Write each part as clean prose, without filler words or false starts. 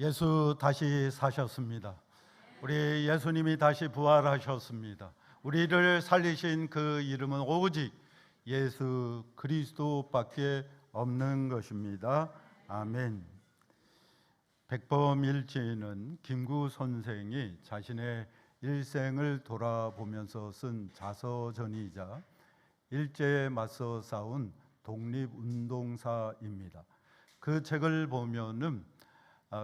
예수 다시 사셨습니다. 우리 예수님이 다시 부활하셨습니다. 우리를 살리신 그 이름은 오직 예수 그리스도밖에 없는 것입니다. 아멘. 백범일지는 김구 선생이 자신의 일생을 돌아보면서 쓴 자서전이자 일제에 맞서 싸운 독립운동사입니다. 그 책을 보면은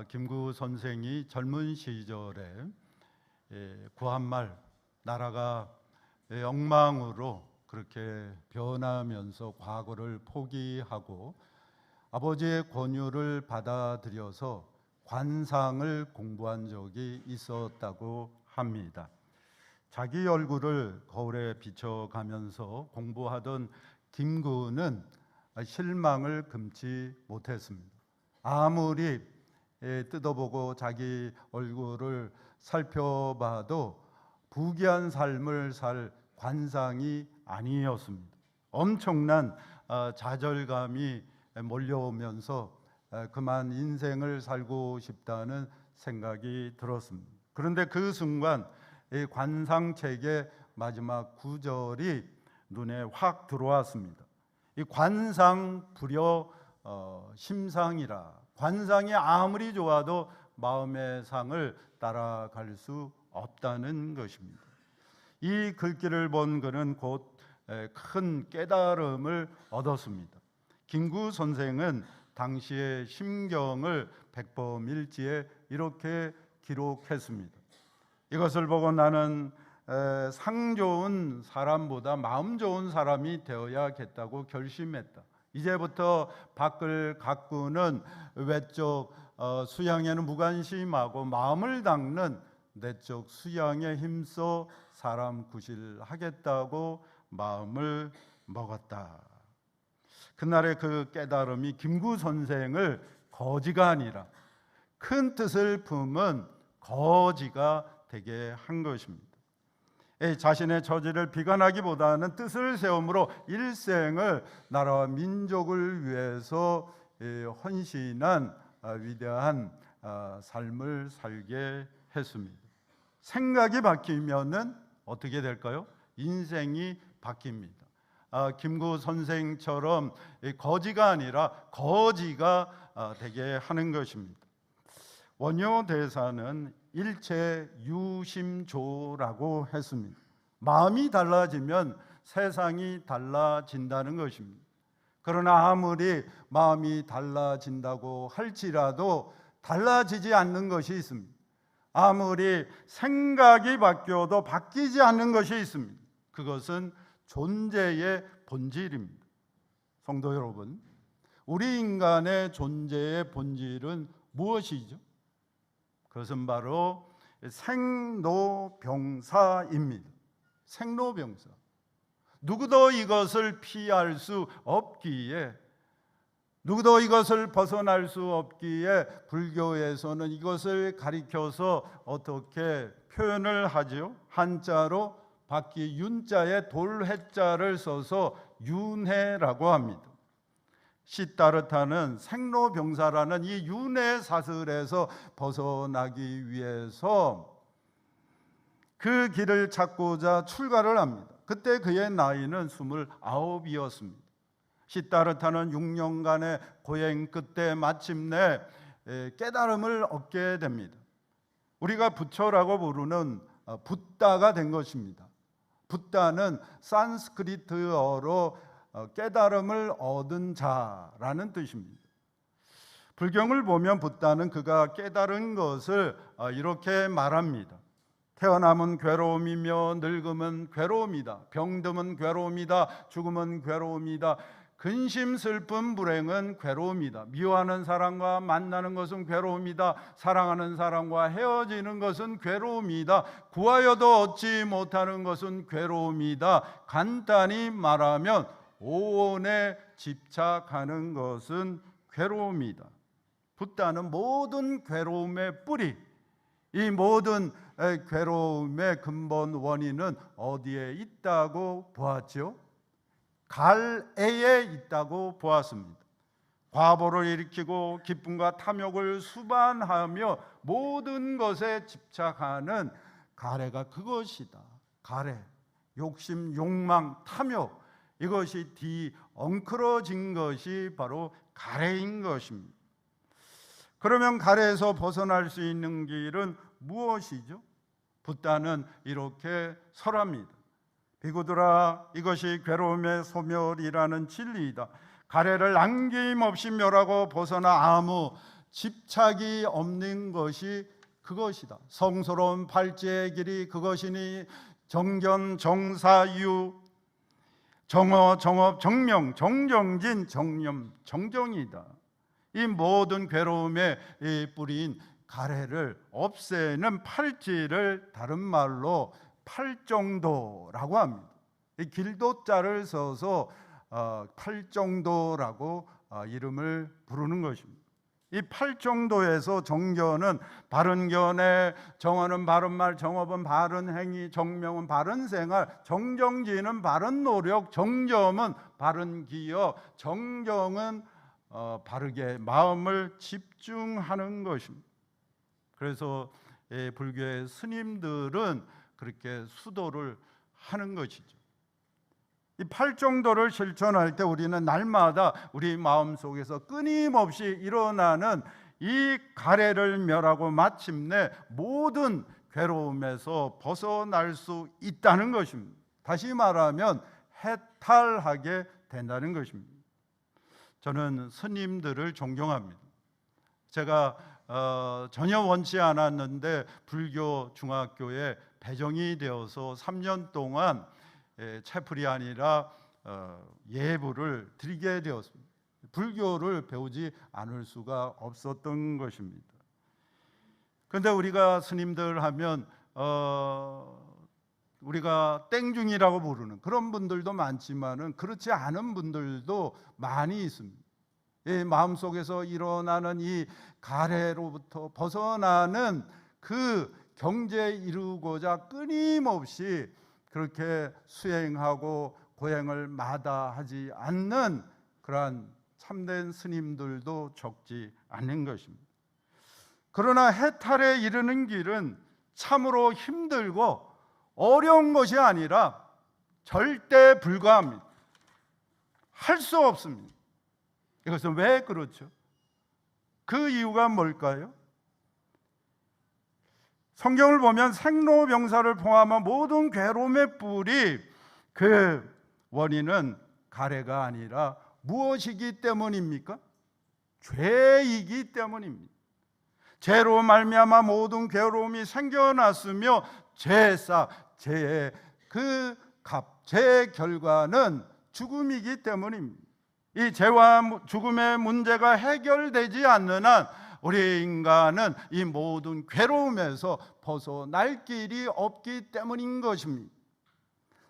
김구 선생이 젊은 시절에 구한말 나라가 엉망으로 그렇게 변하면서 과거를 포기하고 아버지의 권유를 받아들여서 관상을 공부한 적이 있었다고 합니다. 자기 얼굴을 거울에 비춰가면서 공부하던 김구는 실망을 금치 못했습니다. 아무리 뜯어보고 자기 얼굴을 살펴봐도 부귀한 삶을 살 관상이 아니었습니다. 엄청난 좌절감이 몰려오면서 그만 인생을 살고 싶다는 생각이 들었습니다. 그런데 그 순간 이 관상책의 마지막 구절이 눈에 확 들어왔습니다. 이 관상 불여 심상이라, 관상이 아무리 좋아도 마음의 상을 따라갈 수 없다는 것입니다. 이 글귀를 본 그는 곧 큰 깨달음을 얻었습니다. 김구 선생은 당시의 심경을 백범일지에 이렇게 기록했습니다. 이것을 보고 나는 상 좋은 사람보다 마음 좋은 사람이 되어야겠다고 결심했다. 이제부터 밖을 가꾸는 외적 수양에는 무관심하고 마음을 닦는 내적 수양에 힘써 사람 구실하겠다고 마음을 먹었다. 그날의 그 깨달음이 김구 선생을 거지가 아니라 큰 뜻을 품은 거지가 되게 한 것입니다. 자신의 처지를 비관하기보다는 뜻을 세움으로 일생을 나라와 민족을 위해서 헌신한 위대한 삶을 살게 했습니다. 생각이 바뀌면은 어떻게 될까요? 인생이 바뀝니다. 김구 선생처럼 거지가 아니라 거지가 되게 하는 것입니다. 원효 대사는 일체유심조라고 했습니다. 마음이 달라지면 세상이 달라진다는 것입니다. 그러나 아무리 마음이 달라진다고 할지라도 달라지지 않는 것이 있습니다. 아무리 생각이 바뀌어도 바뀌지 않는 것이 있습니다. 그것은 존재의 본질입니다. 성도 여러분, 우리 인간의 존재의 본질은 무엇이죠? 그것은 바로 생로병사입니다. 생로병사. 누구도 이것을 피할 수 없기에, 누구도 이것을 벗어날 수 없기에 불교에서는 이것을 가리켜서 어떻게 표현을 하죠? 한자로 바퀴 윤자에 돌해자를 써서 윤회라고 합니다. 시타르타는 생로병사라는 이 윤회 사슬에서 벗어나기 위해서 그 길을 찾고자 출가를 합니다. 그때 그의 나이는 29이었습니다. 시타르타는 6년간의 고행 끝에 마침내 깨달음을 얻게 됩니다. 우리가 부처라고 부르는 붓다가 된 것입니다. 붓다는 산스크리트어로 깨달음을 얻은 자라는 뜻입니다. 불경을 보면 붓다는 그가 깨달은 것을 이렇게 말합니다. 태어남은 괴로움이며 늙음은 괴로움이다. 병듦은 괴로움이다. 죽음은 괴로움이다. 근심, 슬픔, 불행은 괴로움이다. 미워하는 사람과 만나는 것은 괴로움이다. 사랑하는 사람과 헤어지는 것은 괴로움이다. 구하여도 얻지 못하는 것은 괴로움이다. 간단히 말하면 오온에 집착하는 것은 괴로움이다. 붓다는 모든 괴로움의 뿌리, 이 모든 괴로움의 근본 원인은 어디에 있다고 보았죠? 갈애에 있다고 보았습니다. 과보를 일으키고 기쁨과 탐욕을 수반하며 모든 것에 집착하는 가래가 그것이다. 가래, 욕심, 욕망, 탐욕, 이것이 엉클어진 것이 바로 가래인 것입니다. 그러면 가래에서 벗어날 수 있는 길은 무엇이죠? 붓다는 이렇게 설합니다. 비구들아, 이것이 괴로움의 소멸이라는 진리이다. 가래를 남김없이 멸하고 벗어나 아무 집착이 없는 것이 그것이다. 성스러운 발제의 길이 그것이니 정견, 정사유, 정어, 정업, 정명, 정정진, 정념, 정정이다. 이 모든 괴로움의 뿌리인 가래를 없애는 팔찌를 다른 말로 팔정도라고 합니다. 이 길도자를 써서 팔정도라고 이름을 부르는 것입니다. 이 팔정도에서 정견은 바른 견해, 정어는 바른 말, 정업은 바른 행위, 정명은 바른 생활, 정정진은 바른 노력, 정점은 바른 기여, 정정은 바르게 마음을 집중하는 것입니다. 그래서 불교의 스님들은 그렇게 수도를 하는 것이죠. 이 팔정도를 실천할 때 우리는 날마다 우리 마음속에서 끊임없이 일어나는 이 가래를 멸하고 마침내 모든 괴로움에서 벗어날 수 있다는 것입니다. 다시 말하면 해탈하게 된다는 것입니다. 저는 스님들을 존경합니다. 제가 전혀 원치 않았는데 불교 중학교에 배정이 되어서 3년 동안 채플이 아니라 예불을 드리게 되었습니다. 불교를 배우지 않을 수가 없었던 것입니다. 그런데 우리가 스님들 하면 우리가 땡중이라고 부르는 그런 분들도 많지만은 그렇지 않은 분들도 많이 있습니다. 이 마음속에서 일어나는 이 가래로부터 벗어나는 그 경지에 이루고자 끊임없이 그렇게 수행하고 고행을 마다하지 않는 그러한 참된 스님들도 적지 않은 것입니다. 그러나 해탈에 이르는 길은 참으로 힘들고 어려운 것이 아니라 절대 불가합니다. 할 수 없습니다. 이것은 왜 그렇죠? 그 이유가 뭘까요? 성경을 보면 생로병사를 포함한 모든 괴로움의 뿌리, 그 원인은 가래가 아니라 무엇이기 때문입니까? 죄이기 때문입니다. 죄로 말미암아 모든 괴로움이 생겨났으며 죄의 그 죄의 결과는 죽음이기 때문입니다. 이 죄와 죽음의 문제가 해결되지 않는 한 우리 인간은 이 모든 괴로움에서 벗어날 길이 없기 때문인 것입니다.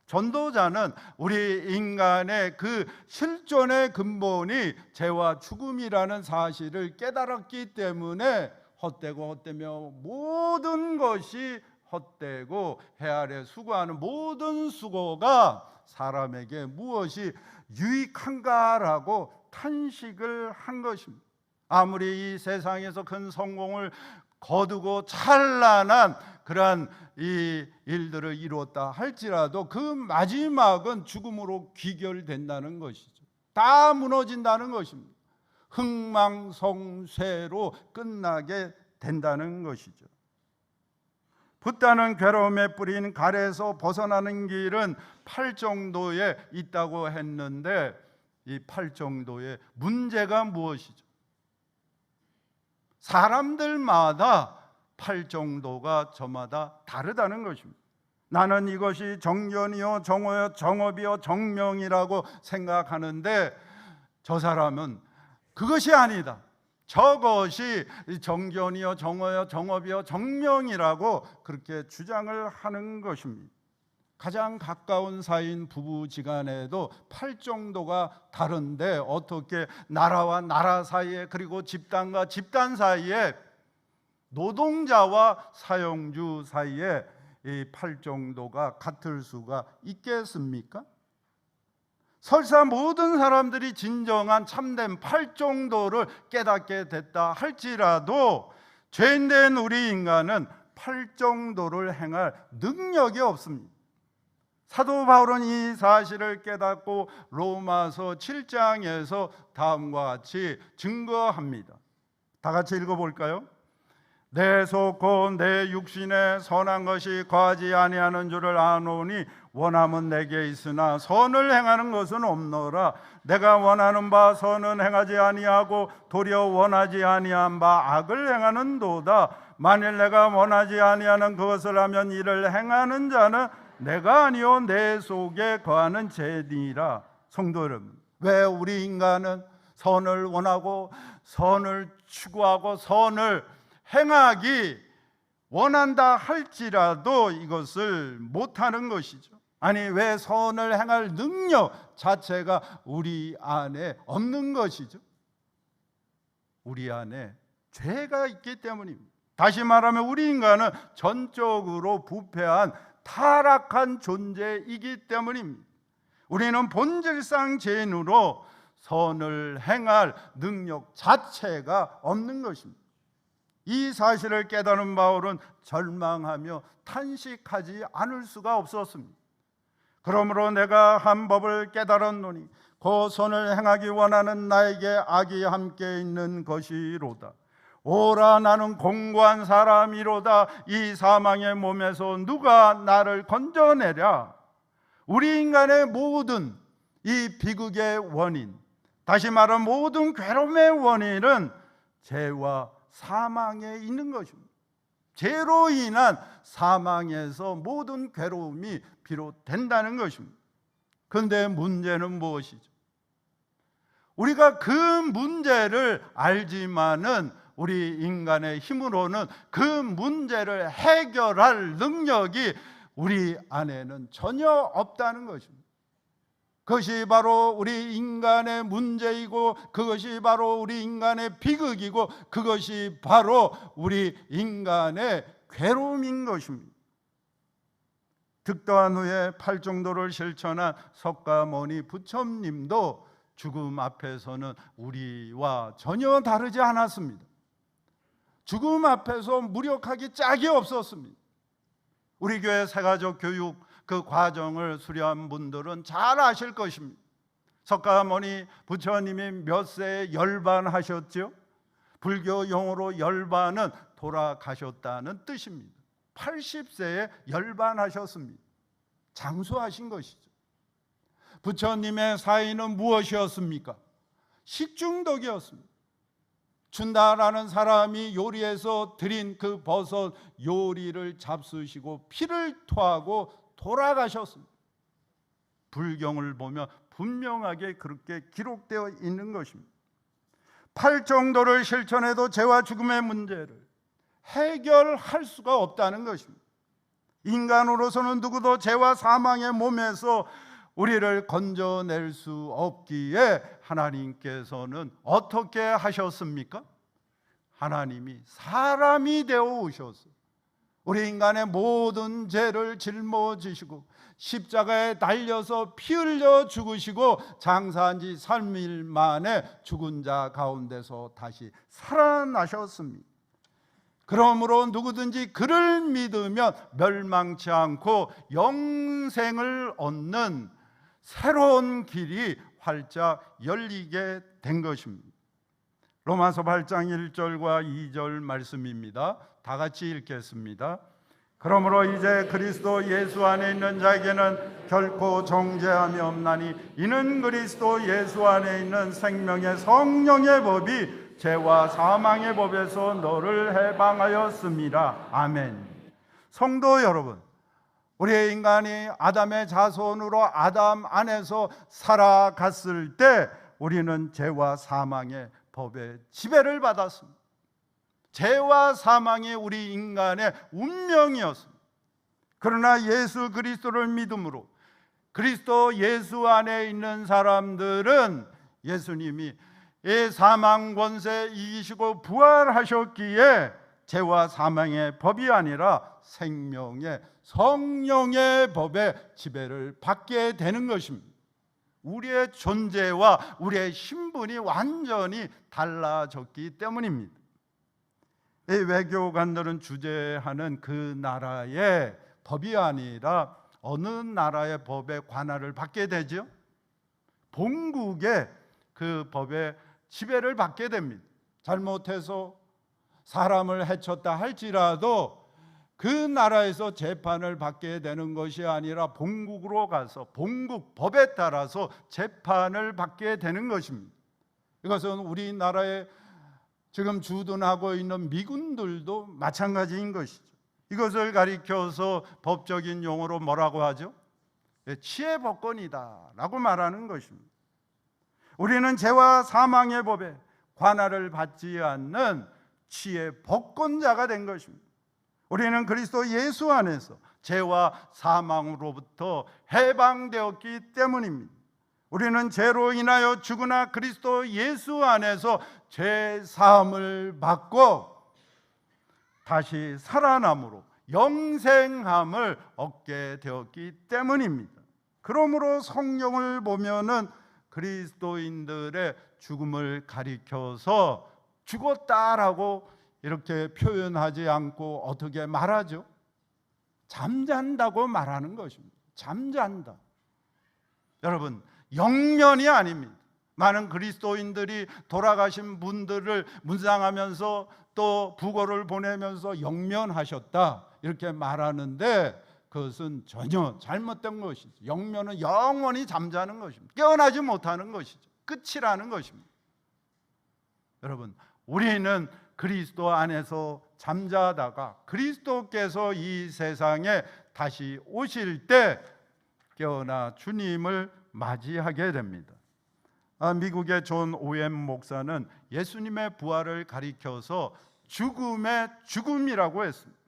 전도자는 우리 인간의 그 실존의 근본이 죄와 죽음이라는 사실을 깨달았기 때문에 헛되며 모든 것이 헛되고 해 아래 수고하는 모든 수고가 사람에게 무엇이 유익한가라고 탄식을 한 것입니다. 아무리 이 세상에서 큰 성공을 거두고 찬란한 그러한 이 일들을 이루었다 할지라도 그 마지막은 죽음으로 귀결된다는 것이죠. 다 무너진다는 것입니다. 흥망성쇠로 끝나게 된다는 것이죠. 붓다는 괴로움에 뿌린 가래에서 벗어나는 길은 팔정도에 있다고 했는데 이 팔정도의 문제가 무엇이죠? 사람들마다 팔정도가 저마다 다르다는 것입니다. 나는 이것이 정견이요 정어요 정업이요 정명이라고 생각하는데 저 사람은 그것이 아니다. 저것이 정견이요 정어요 정업이요 정명이라고 그렇게 주장을 하는 것입니다. 가장 가까운 사이인 부부지간에도 팔정도가 다른데 어떻게 나라와 나라 사이에 그리고 집단과 집단 사이에 노동자와 사용주 사이에 이 팔정도가 같을 수가 있겠습니까? 설사 모든 사람들이 진정한 참된 팔정도를 깨닫게 됐다 할지라도 죄인된 우리 인간은 팔정도를 행할 능력이 없습니다. 사도 바울은 이 사실을 깨닫고 로마서 7장에서 다음과 같이 증거합니다. 다 같이 읽어볼까요? 내 속고 내 육신에 선한 것이 거하지 아니하는 줄을 아노니 원함은 내게 있으나 선을 행하는 것은 없노라. 내가 원하는 바 선은 행하지 아니하고 도리어 원하지 아니한 바 악을 행하는도다. 만일 내가 원하지 아니하는 그것을 하면 이를 행하는 자는 내가 아니요 내 속에 거하는 죄니라. 성도 여러분, 왜 우리 인간은 선을 원하고 선을 추구하고 선을 행하기 원한다 할지라도 이것을 못하는 것이죠. 아니, 왜 선을 행할 능력 자체가 우리 안에 없는 것이죠? 우리 안에 죄가 있기 때문입니다. 다시 말하면 우리 인간은 전적으로 부패한 타락한 존재이기 때문입니다. 우리는 본질상 죄인으로 선을 행할 능력 자체가 없는 것입니다. 이 사실을 깨달은 바울은 절망하며 탄식하지 않을 수가 없었습니다. 그러므로 내가 한 법을 깨달았노니 그 선을 행하기 원하는 나에게 악이 함께 있는 것이로다. 오라, 나는 공고한 사람이로다. 이 사망의 몸에서 누가 나를 건져내랴. 우리 인간의 모든 이 비극의 원인, 다시 말하면 모든 괴로움의 원인은 죄와 사망에 있는 것입니다. 죄로 인한 사망에서 모든 괴로움이 비롯된다는 것입니다. 그런데 문제는 무엇이죠? 우리가 그 문제를 알지만은 우리 인간의 힘으로는 그 문제를 해결할 능력이 우리 안에는 전혀 없다는 것입니다. 그것이 바로 우리 인간의 문제이고, 그것이 바로 우리 인간의 비극이고, 그것이 바로 우리 인간의 괴로움인 것입니다. 득도한 후에 팔정도를 실천한 석가모니 부처님도 죽음 앞에서는 우리와 전혀 다르지 않았습니다. 죽음 앞에서 무력하기 짝이 없었습니다. 우리 교회 새가족 교육 그 과정을 수료한 분들은 잘 아실 것입니다. 석가모니 부처님이 몇 세에 열반하셨죠? 불교 용어로 열반은 돌아가셨다는 뜻입니다. 80세에 열반하셨습니다. 장수하신 것이죠. 부처님의 사인은 무엇이었습니까? 식중독이었습니다. 준다라는 사람이 요리해서 드린 그 버섯 요리를 잡수시고 피를 토하고 돌아가셨습니다. 불경을 보면 분명하게 그렇게 기록되어 있는 것입니다. 팔정도를 실천해도 죄와 죽음의 문제를 해결할 수가 없다는 것입니다. 인간으로서는 누구도 죄와 사망의 몸에서 우리를 건져낼 수 없기에 하나님께서는 어떻게 하셨습니까? 하나님이 사람이 되어 오셔서 우리 인간의 모든 죄를 짊어지시고 십자가에 달려서 피 흘려 죽으시고 장사한 지 3일 만에 죽은 자 가운데서 다시 살아나셨습니다. 그러므로 누구든지 그를 믿으면 멸망치 않고 영생을 얻는 새로운 길이 활짝 열리게 된 것입니다. 로마서 8장 1절과 2절 말씀입니다. 다 같이 읽겠습니다. 그러므로 이제 그리스도 예수 안에 있는 자에게는 결코 정죄함이 없나니 이는 그리스도 예수 안에 있는 생명의 성령의 법이 죄와 사망의 법에서 너를 해방하였습니다. 아멘. 성도 여러분, 우리의 인간이 아담의 자손으로 아담 안에서 살아갔을 때 우리는 죄와 사망의 법의 지배를 받았습니다. 죄와 사망이 우리 인간의 운명이었습니다. 그러나 예수 그리스도를 믿음으로 그리스도 예수 안에 있는 사람들은 예수님이 이 사망 권세 이기시고 부활하셨기에 죄와 사망의 법이 아니라 생명의 성령의 법의 지배를 받게 되는 것입니다. 우리의 존재와 우리의 신분이 완전히 달라졌기 때문입니다. 이 외교관들은 주재하는 그 나라의 법이 아니라 어느 나라의 법에 관할을 받게 되죠? 본국의 그 법의 지배를 받게 됩니다. 잘못해서 사람을 해쳤다 할지라도 그 나라에서 재판을 받게 되는 것이 아니라 본국으로 가서 본국 법에 따라서 재판을 받게 되는 것입니다. 이것은 우리나라에 지금 주둔하고 있는 미군들도 마찬가지인 것이죠. 이것을 가리켜서 법적인 용어로 뭐라고 하죠? 치해법권이다 라고 말하는 것입니다. 우리는 죄와 사망의 법에 관할을 받지 않는 치해법권자가 된 것입니다. 우리는 그리스도 예수 안에서 죄와 사망으로부터 해방되었기 때문입니다. 우리는 죄로 인하여 죽으나 그리스도 예수 안에서 죄 사함을 받고 다시 살아남으로 영생함을 얻게 되었기 때문입니다. 그러므로 성경을 보면은 그리스도인들의 죽음을 가리켜서 죽었다라고 이렇게 표현하지 않고 어떻게 말하죠? 잠잔다고 말하는 것입니다. 잠잔다. 여러분, 영면이 아닙니다. 많은 그리스도인들이 돌아가신 분들을 묵상하면서 또 부고를 보내면서 영면하셨다 이렇게 말하는데 그것은 전혀 잘못된 것이죠. 영면은 영원히 잠자는 것입니다. 깨어나지 못하는 것이죠. 끝이라는 것입니다. 여러분, 우리는 그리스도 안에서 잠자다가 그리스도께서 이 세상에 다시 오실 때 깨어나 주님을 맞이하게 됩니다. 미국의 존 오엠 목사는 예수님의 부활을 가리켜서 죽음의 죽음이라고 했습니다.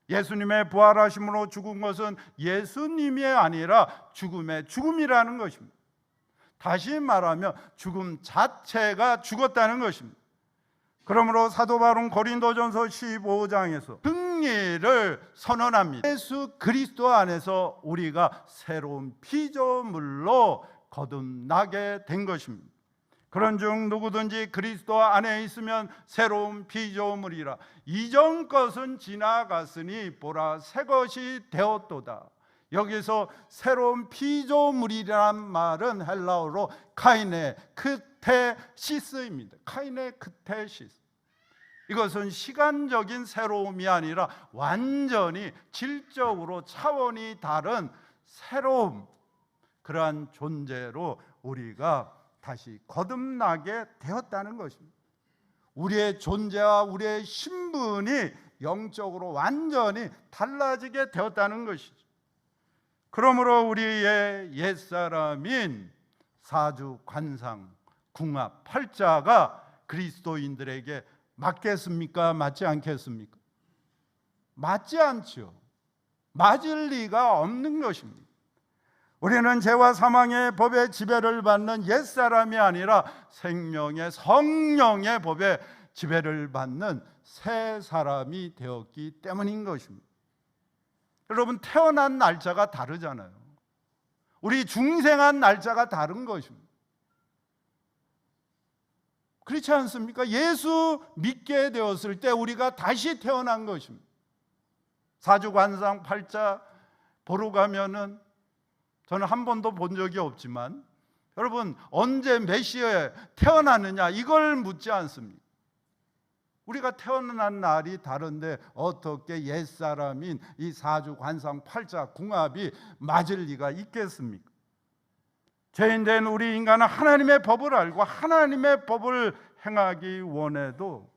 예수님의 부활하심으로 죽은 것은 예수님이 아니라 죽음의 죽음이라는 것입니다. 다시 말하면 죽음 자체가 죽었다는 것입니다. 그러므로 사도 바울은 고린도전서 15장에서 승리를 선언합니다. 예수 그리스도 안에서 우리가 새로운 피조물로 거듭나게 된 것입니다. 그런즉 누구든지 그리스도 안에 있으면 새로운 피조물이라 이전 것은 지나갔으니 보라 새 것이 되었도다. 여기서 새로운 피조물이란 말은 헬라어로 카이네 크테시스입니다. 카이네 크테시스. 이것은 시간적인 새로움이 아니라 완전히 질적으로 차원이 다른 새로움, 그러한 존재로 우리가 다시 거듭나게 되었다는 것입니다. 우리의 존재와 우리의 신분이 영적으로 완전히 달라지게 되었다는 것이죠. 그러므로 우리의 옛사람인 사주, 관상, 궁합, 팔자가 그리스도인들에게 맞겠습니까? 맞지 않겠습니까? 맞지 않죠. 맞을 리가 없는 것입니다. 우리는 죄와 사망의 법의 지배를 받는 옛사람이 아니라 생명의 성령의 법의 지배를 받는 새 사람이 되었기 때문인 것입니다. 여러분, 태어난 날짜가 다르잖아요. 우리 중생한 날짜가 다른 것입니다. 그렇지 않습니까? 예수 믿게 되었을 때 우리가 다시 태어난 것입니다. 사주관상 팔자 보러 가면은 저는 한 번도 본 적이 없지만 여러분, 언제 몇 시에 태어났느냐 이걸 묻지 않습니다. 우리가 태어난 날이 다른데 어떻게 옛사람인 이 사주관상 팔자 궁합이 맞을 리가 있겠습니까? 죄인된 우리 인간은 하나님의 법을 알고 하나님의 법을 행하기 원해도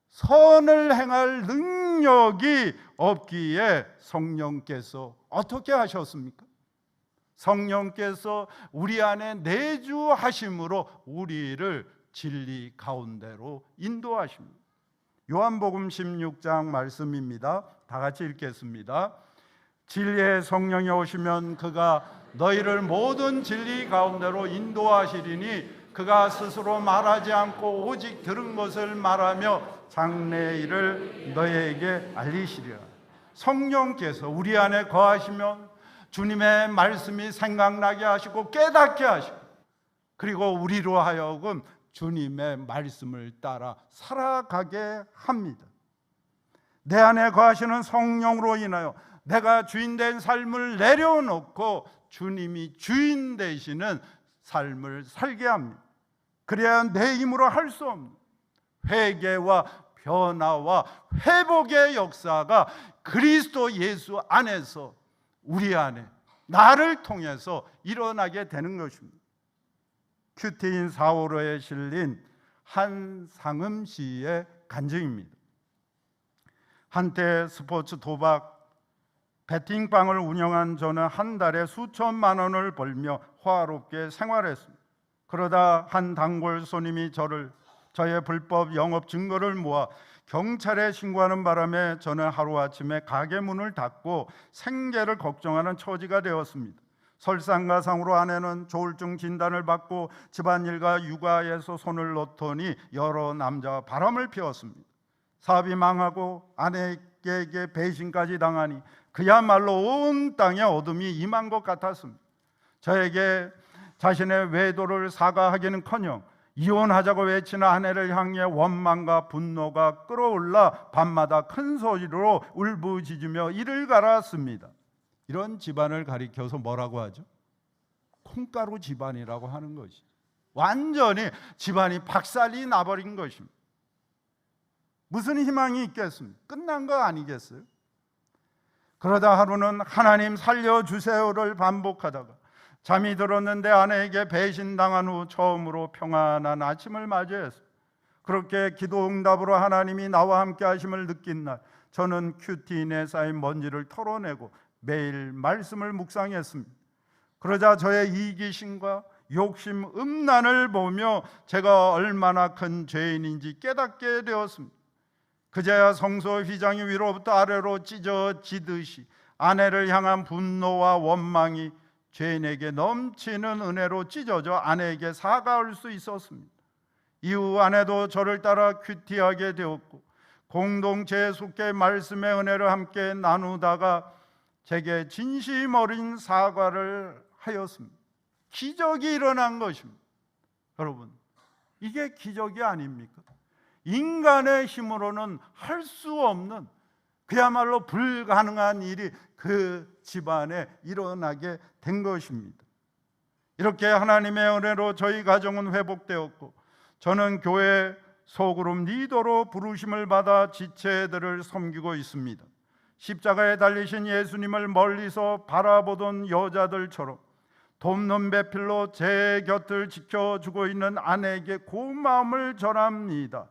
선을 행할 능력이 없기에 성령께서 어떻게 하셨습니까? 성령께서 우리 안에 내주하심으로 우리를 진리 가운데로 인도하십니다. 요한복음 16장 말씀입니다. 다 같이 읽겠습니다. 진리의 성령이 오시면 그가 너희를 모든 진리 가운데로 인도하시리니 그가 스스로 말하지 않고 오직 들은 것을 말하며 장래의 일을 너희에게 알리시리라. 성령께서 우리 안에 거하시면 주님의 말씀이 생각나게 하시고 깨닫게 하시고, 그리고 우리로 하여금 주님의 말씀을 따라 살아가게 합니다. 내 안에 거하시는 성령으로 인하여 내가 주인된 삶을 내려놓고 주님이 주인 되시는 삶을 살게 합니다. 그래야 내 힘으로 할 수 없는 회개와 변화와 회복의 역사가 그리스도 예수 안에서, 우리 안에, 나를 통해서 일어나게 되는 것입니다. 큐티인 4호로에 실린 한 상음시의 간증입니다. 한때 스포츠 도박 베팅방을 운영한 저는 한 달에 수천만 원을 벌며 화롭게 생활했습니다. 그러다 한 단골 손님이 저의 불법 영업 증거를 모아 경찰에 신고하는 바람에 저는 하루아침에 가게 문을 닫고 생계를 걱정하는 처지가 되었습니다. 설상가상으로 아내는 조울증 진단을 받고 집안일과 육아에서 손을 놓더니 여러 남자와 바람을 피웠습니다. 사업이 망하고 아내에게 배신까지 당하니 그야말로 온 땅에 어둠이 임한 것 같았습니다. 저에게 자신의 외도를 사과하기는커녕 이혼하자고 외치는 아내를 향해 원망과 분노가 끌어올라 밤마다 큰 소리로 울부짖으며 이를 갈았습니다. 이런 집안을 가리켜서 뭐라고 하죠? 콩가루 집안이라고 하는 것이, 완전히 집안이 박살이 나버린 것입니다. 무슨 희망이 있겠습니까? 끝난 거 아니겠어요? 그러다 하루는 하나님 살려주세요를 반복하다가 잠이 들었는데 아내에게 배신당한 후 처음으로 평안한 아침을 맞이했습니다. 그렇게 기도 응답으로 하나님이 나와 함께 하심을 느낀 날, 저는 큐티인에 쌓인 먼지를 털어내고 매일 말씀을 묵상했습니다. 그러자 저의 이기심과 욕심, 음란을 보며 제가 얼마나 큰 죄인인지 깨닫게 되었습니다. 그제야 성소 휘장이 위로부터 아래로 찢어지듯이 아내를 향한 분노와 원망이 죄인에게 넘치는 은혜로 찢어져 아내에게 사과할 수 있었습니다. 이후 아내도 저를 따라 큐티하게 되었고 공동체에 속해 말씀의 은혜를 함께 나누다가 제게 진심 어린 사과를 하였습니다. 기적이 일어난 것입니다. 여러분, 이게 기적이 아닙니까? 인간의 힘으로는 할 수 없는, 그야말로 불가능한 일이 그 집안에 일어나게 된 것입니다. 이렇게 하나님의 은혜로 저희 가정은 회복되었고 저는 교회 소그룹 리더로 부르심을 받아 지체들을 섬기고 있습니다. 십자가에 달리신 예수님을 멀리서 바라보던 여자들처럼 돕는 배필로 제 곁을 지켜주고 있는 아내에게 고마움을 전합니다.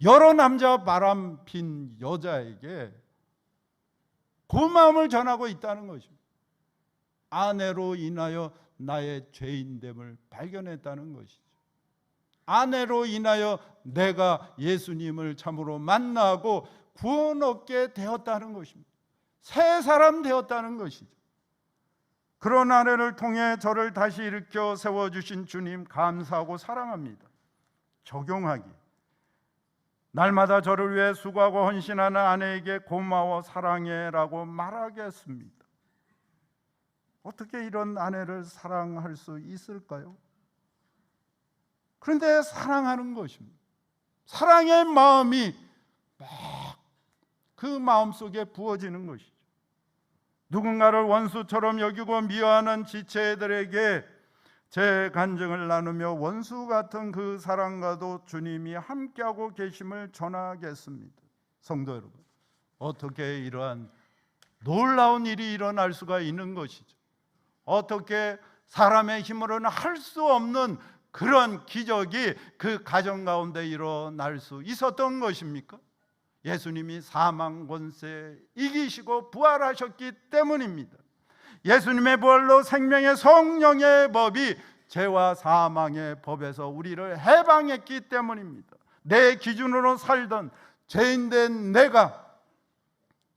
여러 남자 바람 핀 여자에게 고마움을 전하고 있다는 것입니다. 아내로 인하여 나의 죄인됨을 발견했다는 것이죠. 아내로 인하여 내가 예수님을 참으로 만나고 구원 얻게 되었다는 것입니다. 새 사람 되었다는 것이죠. 그런 아내를 통해 저를 다시 일으켜 세워주신 주님 감사하고 사랑합니다. 적용하기, 날마다 저를 위해 수고하고 헌신하는 아내에게 고마워 사랑해라고 말하겠습니다. 어떻게 이런 아내를 사랑할 수 있을까요? 그런데 사랑하는 것입니다. 사랑의 마음이 막 그 마음 속에 부어지는 것이죠. 누군가를 원수처럼 여기고 미워하는 지체들에게 제 간증을 나누며 원수 같은 그 사랑과도 주님이 함께하고 계심을 전하겠습니다. 성도 여러분, 어떻게 이러한 놀라운 일이 일어날 수가 있는 것이죠. 어떻게 사람의 힘으로는 할 수 없는 그런 기적이 그 가정 가운데 일어날 수 있었던 것입니까? 예수님이 사망 권세 이기시고 부활하셨기 때문입니다. 예수님의 부활로 생명의 성령의 법이 죄와 사망의 법에서 우리를 해방했기 때문입니다. 내 기준으로 살던 죄인된 내가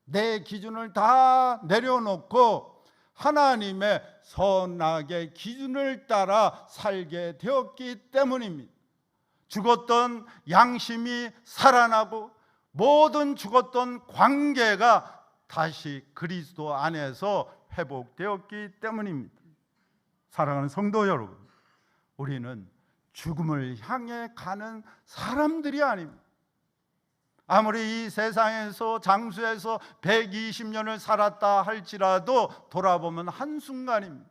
내 기준을 다 내려놓고 하나님의 선악의 기준을 따라 살게 되었기 때문입니다. 죽었던 양심이 살아나고 모든 죽었던 관계가 다시 그리스도 안에서 회복되었기 때문입니다. 사랑하는 성도 여러분, 우리는 죽음을 향해 가는 사람들이 아닙니다. 아무리 이 세상에서 장수해서 120년을 살았다 할지라도 돌아보면 한순간입니다.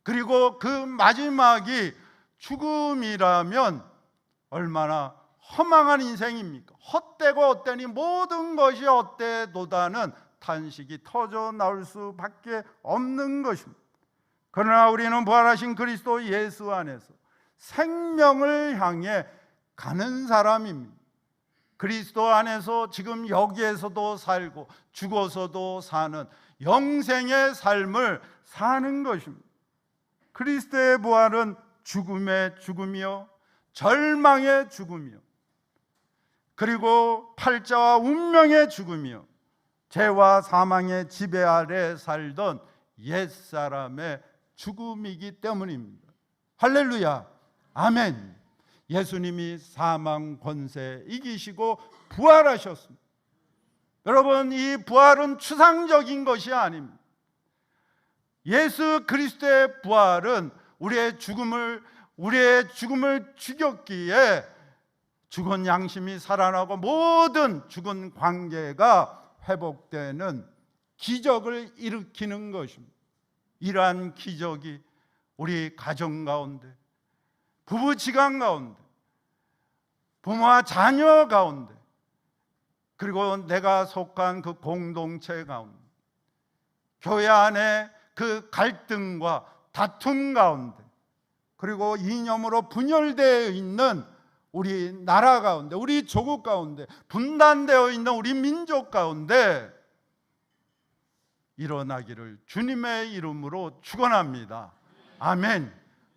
그리고 그 마지막이 죽음이라면 얼마나 허망한 인생입니까? 헛되고 헛되니 모든 것이 헛되도다는 탄식이 터져 나올 수밖에 없는 것입니다. 그러나 우리는 부활하신 그리스도 예수 안에서 생명을 향해 가는 사람입니다. 그리스도 안에서 지금 여기에서도 살고 죽어서도 사는 영생의 삶을 사는 것입니다. 그리스도의 부활은 죽음의 죽음이요, 절망의 죽음이요, 그리고 팔자와 운명의 죽음이요, 죄와 사망의 지배 아래 살던 옛사람의 죽음이기 때문입니다. 할렐루야, 아멘. 예수님이 사망 권세 이기시고 부활하셨습니다. 여러분, 이 부활은 추상적인 것이 아닙니다. 예수 그리스도의 부활은 우리의 죽음을 죽였기에 죽은 양심이 살아나고 모든 죽은 관계가 회복되는 기적을 일으키는 것입니다. 이러한 기적이 우리 가정 가운데, 부부지간 가운데, 부모와 자녀 가운데, 그리고 내가 속한 그 공동체 가운데, 교회 안에 그 갈등과 다툼 가운데, 그리고 이념으로 분열되어 있는 우리 나라 가운데, 우리 조국 가운데, 분단되어 있는 우리 민족 가운데 일어나기를 주님의 이름으로 축원합니다. 아멘.